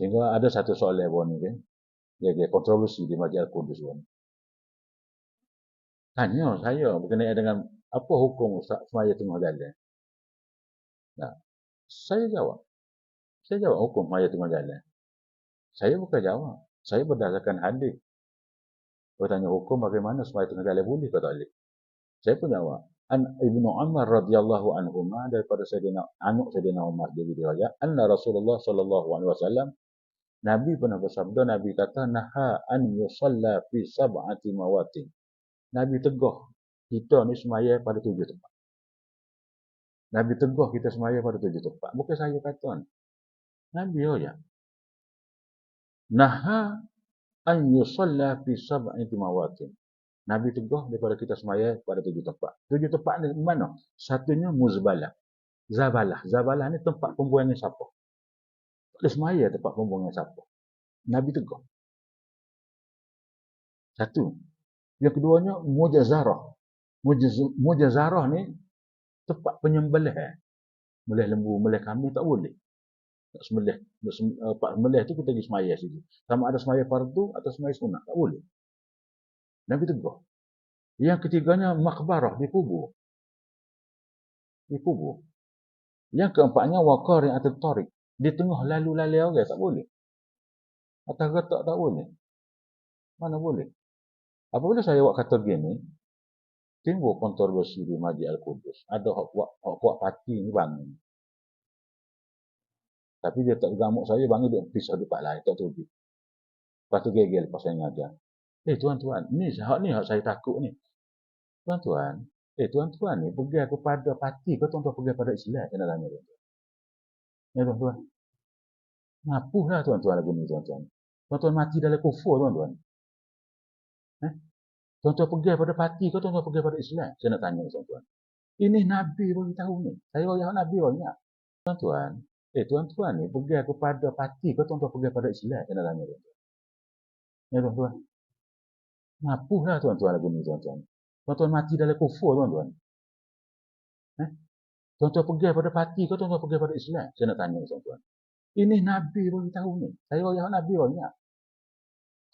Sehingga ada satu soalan ni kan, dia kontroversi di Masjid Al-Qudus kan. Tanya saya berkenaan dengan apa hukum semaya tengah jalan. Nah, saya jawab. Saya jawab hukum semaya tengah jalan. Saya bukan jawab. Saya berdasarkan hadis. Bertanya hukum bagaimana semaya tengah jalan boleh ke tak boleh. Saya pun jawab. Ibnu Umar radhiyallahu anhuma daripada anak Sayyidina Umar dia diriwayat anna Rasulullah sallallahu alaihi wasallam Nabi pernah bersabda, Nabi kata naha an yusalla fi sab'ati mawatin. Nabi tegah kita ni semaya pada 7 tempat. Nabi tegah kita semaya pada 7 tempat. Bukan saya kata ni. Nabi aja. Naha an yusalla fi sab'ati mawatin. Nabi tegah daripada kita semaya pada 7 tempat. 7 tempat ni mana? Satunya Muzbalah. Zabalah. Zabalah ni tempat pembuangan sampah. Tak boleh semaya tempat pembuangan sampah. Nabi tegah. Satu. Yang keduanya Mujazarah. Mujazarah ni tempat penyembelihan. Melih lembu, melih kambing tak boleh. Tak sembelih. Pak sembelih tu kita pergi semaya situ. Sama ada semaya fardu atau semaya sunat. Tak boleh. Nabi tegah. Yang ketiganya makbarah, dikubur. Dikubur. Yang keempatnya waqari' atau tariq. Di tengah lalu-lalu orang tak boleh. Atas retak tak boleh. Mana boleh? Apabila saya buat kata gini, timbul kontroversi di Masjid Al-Qudus. Ada hak buat parti ni bangun. Tapi dia tak gamuk saya bangun dia pisah tempat lain. Tak terubi. Lepas tu gegel lepas saya ngajar. Tuan-tuan, ni hak saya takut ni. Tuan-tuan, tuan-tuan ni pergi kepada parti ke tuan-tuan pergi pada Islam? Saya nak tanya tuan-tuan. Ya tuan-tuan. Ngapuhlah tuan-tuan lagu ni tuan-tuan. Tuan-tuan mati dalam kufur tuan-tuan. Tuan-tuan pergi pada parti ke tuan-tuan pergi pada Islam? Saya nak tanya tuan-tuan. Ini Nabi beritahu ni. Saya orang Nabi banyak. Tuan-tuan, tuan-tuan ni pergi kepada parti ke tuan-tuan pergi pada Islam? Saya nak tanya tuan-tuan. Ya tuan-tuan. Ngapuhlah tuan-tuan lagu ni tuan-tuan. Tuan-tuan mati dalam kufur tuan-tuan. Tuan-tuan pergi pada parti ke tuan-tuan pergi pada Islam? Saya nak tanya tuan-tuan. Ini Nabi beritahu ni. Saya orang Nabi banyak.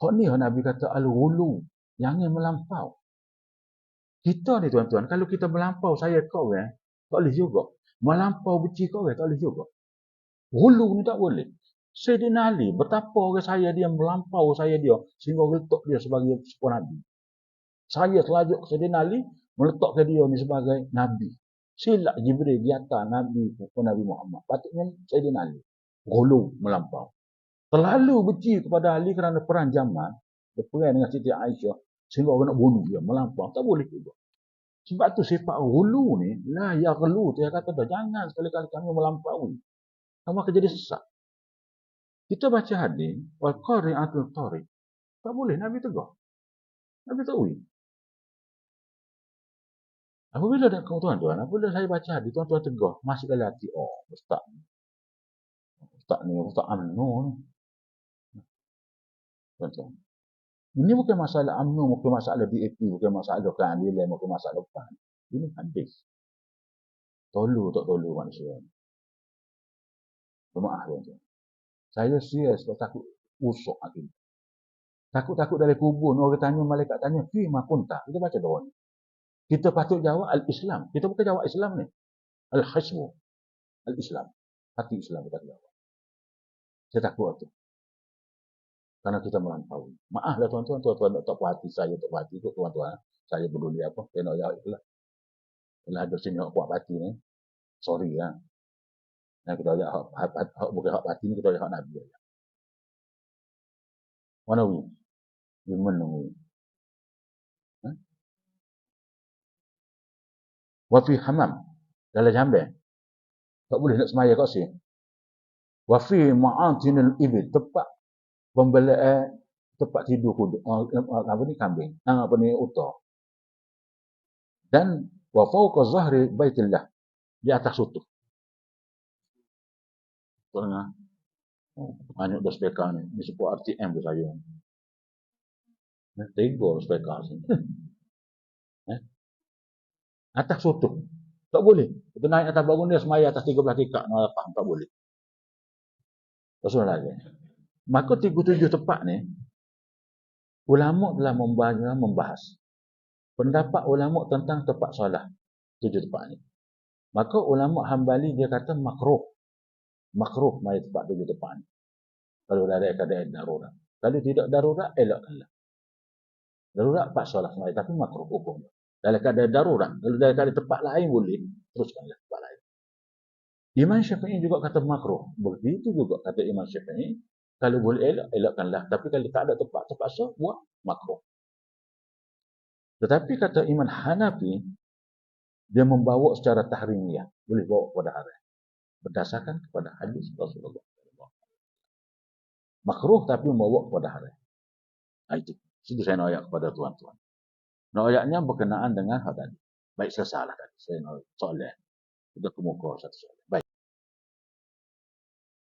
Hak ni Nabi kata al-ghulu. Jangan melampau. Kita ni tuan-tuan, kalau kita melampau saya kau tak boleh juga. Melampau benci kau tak boleh juga. Ghulu ni tak boleh. Sayyidina Ali, betapa orang saya dia melampau saya dia sehingga letak dia sebagai sepuan Nabi. Saya selajuk Sayyidina Ali meletakkan dia ni sebagai Nabi. Silap Jibril di atas Nabi Nabi Muhammad. Patutnya Sayyidina Ali. Ghulu melampau. Terlalu benci kepada Ali kerana perang Jamal. Dia perang dengan Siti Aisyah. Sehingga orang nak bunuh dia. Melampau. Tak boleh juga. Sebab tu sifat ghulu ni. La ya ghulu. Dia kata dah. Jangan sekali-kali kami melampaui. Kamu akan jadi sesat. Kita baca hadis. Wal qari'atul tariq. Tak boleh. Nabi tegur. Nabi tak boleh. Apabila tuan-tuan. Apabila saya baca hadis. Tuan-tuan tegur. Masuk dalam hati. Oh. Ustaz ni. Ustaz ni. Ustaz UMNO ni. Tuan-tuan. Ini bukan masalah UMNO, bukan masalah DAP, bukan masalah keadilan, bukan masalah PAN. Ini hadis. Tolu tak tolu manusia. Maaf tuan-tuan. Saya serius takut usuk hati. Takut-takut dari kubur, orang tanya, malaikat tanya, fima kunta. Kita baca doa ni. Kita patut jawab al-Islam. Kita bukan jawab Islam ni. Al-Hisbu. Al-Islam. Hati Islam kita jawab. Saya takut itu. Karena kita melampaui. Maaflah tuan-tuan, tuan-tuan tak puas hati saya, tak puas hati tu tuan-tuan. Saya peduli apa, saya nak jawab itulah. Kalau ada sini hak puas hati ni, sorry lah. Yang kita jawab hak bukan hak hati ni, kita jawab hak Nabi. Mana we? Gimana we? Wafi hamam. Dalam jamban. Tak boleh nak semaya kat sini. Wafi ma'atinil ibil. Tepat pembelaan tempat tidur kuda, apa ni kambing, apa ni unta. Dan wa fawqa zahri baitillah, di atas sutuh. Tengah. Banyak dah spekar ni. Ni sebuah RTM tu saya. Tiga spekar sini. Atas sutuh. Tak boleh. Kita naik atas bangun dia semaya atas 13 tikak. Tak boleh. Terus lagi. Maka 37 tempat ni, ulama telah membahas pendapat ulama tentang tempat solat 7 tempat ni. Maka ulama Hambali dia kata makruh mai tempat 7 tempat ni. Kalau ada keadaan darurat. Kalau tidak darurat, elakkanlah. Darurat pak solat mai, tapi makruh hukum. Dalam keadaan darurat, kalau dalam keadaan tempat lain boleh, teruskanlah tempat lain. Imam Syafi'i juga kata makruh. Begitu juga kata Imam Syafi'i, kalau boleh elak, elakkanlah. Tapi kalau tak ada tempat terpaksa, buat makruh. Tetapi kata Imam Hanafi, dia membawa secara tahrimiyah. Boleh bawa kepada haram. Berdasarkan kepada hadis Rasulullah. Makruh tapi membawa kepada haram. Itu. Itu saya nak ayat kepada tuan-tuan. Nak ayatnya berkenaan dengan hal tadi. Baik, saya salah tadi. Saya nak soalan. Sudah kemuka satu soalan. Baik.